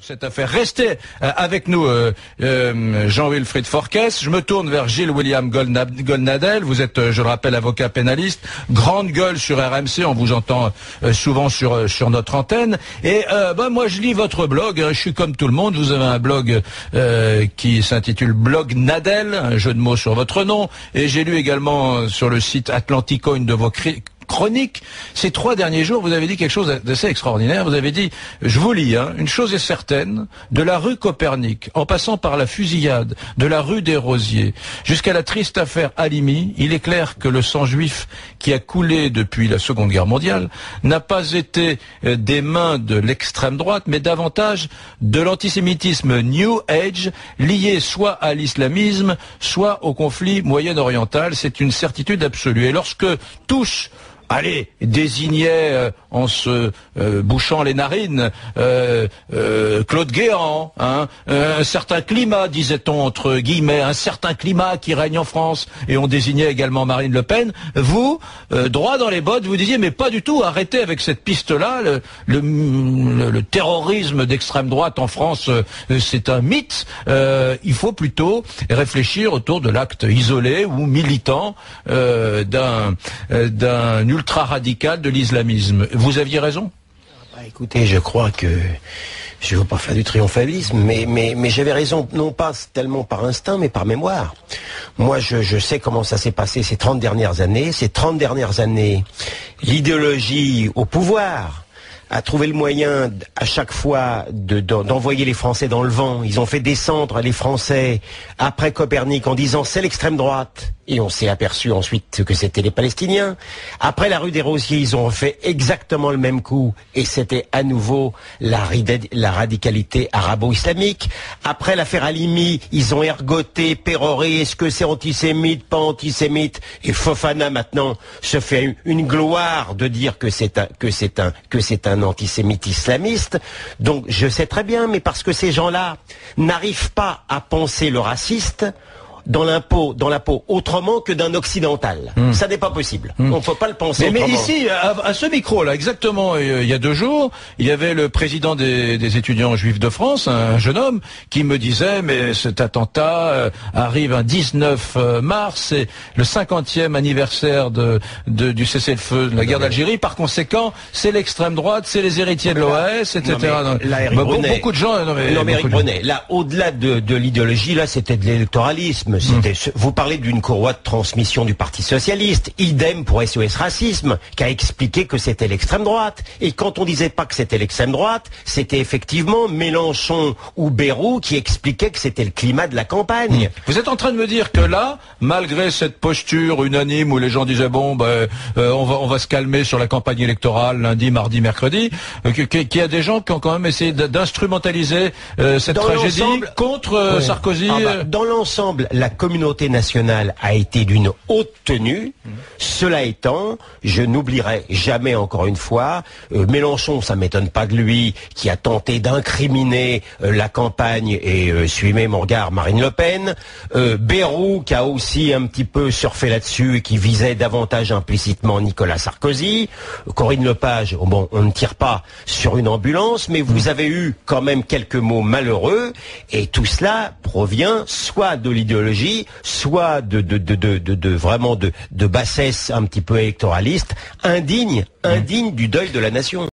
Cette affaire. Restez avec nous, Jean-Wilfried Forquès. Je me tourne vers Gilles William Goldnadel. Vous êtes, je le rappelle, avocat pénaliste. Grande gueule sur RMC, on vous entend souvent sur notre antenne. Et moi, je lis votre blog. Je suis comme tout le monde. Vous avez un blog qui s'intitule Blog Nadel, un jeu de mots sur votre nom. Et j'ai lu également sur le site Atlantico une de vos chronique. Ces 3 derniers jours, vous avez dit quelque chose d'assez extraordinaire. Vous avez dit, je vous lis, une chose est certaine, de la rue Copernic, en passant par la fusillade de la rue des Rosiers, jusqu'à la triste affaire Halimi, il est clair que le sang juif qui a coulé depuis la Seconde Guerre mondiale n'a pas été des mains de l'extrême droite, mais davantage de l'antisémitisme New Age, lié soit à l'islamisme, soit au conflit moyen-oriental. C'est une certitude absolue. Et lorsque tous désignait en se bouchant les narines Claude Guéant, un certain climat, disait-on entre guillemets, un certain climat qui règne en France, et on désignait également Marine Le Pen. Vous, droit dans les bottes, vous disiez mais pas du tout, arrêtez avec cette piste-là, le terrorisme d'extrême droite en France, c'est un mythe, il faut plutôt réfléchir autour de l'acte isolé ou militant d'un ultra-radical de l'islamisme. Vous aviez raison ? Écoutez, je crois que je ne veux pas faire du triomphalisme, mais j'avais raison, non pas tellement par instinct, mais par mémoire. Moi, je sais comment ça s'est passé ces 30 dernières années. Ces 30 dernières années, l'idéologie au pouvoir a trouvé le moyen à chaque fois d'envoyer les Français dans le vent. Ils ont fait descendre les Français après Copernic en disant c'est l'extrême droite. Et on s'est aperçu ensuite que c'était les Palestiniens. Après la rue des Rosiers, ils ont fait exactement le même coup. Et c'était à nouveau la radicalité arabo-islamique. Après l'affaire Halimi, ils ont ergoté, péroré. Est-ce que c'est antisémite, pas antisémite? Et Fofana maintenant se fait une gloire de dire que c'est un antisémite islamiste. Donc je sais très bien, mais parce que ces gens-là n'arrivent pas à penser le raciste dans la peau autrement que d'un occidental. Ça n'est pas possible. On ne peut pas le penser autrement. Mais ici, à ce micro-là, exactement, il y a 2 jours, il y avait le président des étudiants juifs de France, un jeune homme, qui me disait, mais cet attentat arrive un 19 mars, c'est le 50e anniversaire du cessez-le-feu de la guerre d'Algérie, par conséquent, c'est l'extrême droite, c'est les héritiers de l'OAS, etc. Beaucoup de gens... Éric Brunet, là, au-delà de l'idéologie, là, c'était de l'électoralisme. Vous parlez d'une courroie de transmission du Parti Socialiste, idem pour SOS Racisme, qui a expliqué que c'était l'extrême droite. Et quand on disait pas que c'était l'extrême droite, c'était effectivement Mélenchon ou Bayrou qui expliquaient que c'était le climat de la campagne. Vous êtes en train de me dire que là, malgré cette posture unanime où les gens disaient on va se calmer sur la campagne électorale lundi, mardi, mercredi, qu'il y a des gens qui ont quand même essayé d'instrumentaliser cette tragédie contre Sarkozy. Dans l'ensemble, la communauté nationale a été d'une haute tenue. Cela étant, je n'oublierai jamais encore une fois, Mélenchon, ça m'étonne pas de lui, qui a tenté d'incriminer la campagne et suivez mon regard Marine Le Pen, Bayrou qui a aussi un petit peu surfé là-dessus et qui visait davantage implicitement Nicolas Sarkozy, Corinne Lepage, on ne tire pas sur une ambulance, mais vous avez eu quand même quelques mots malheureux et tout cela provient soit de l'idéologie, soit vraiment de bassesse un petit peu électoraliste, indigne du deuil de la nation.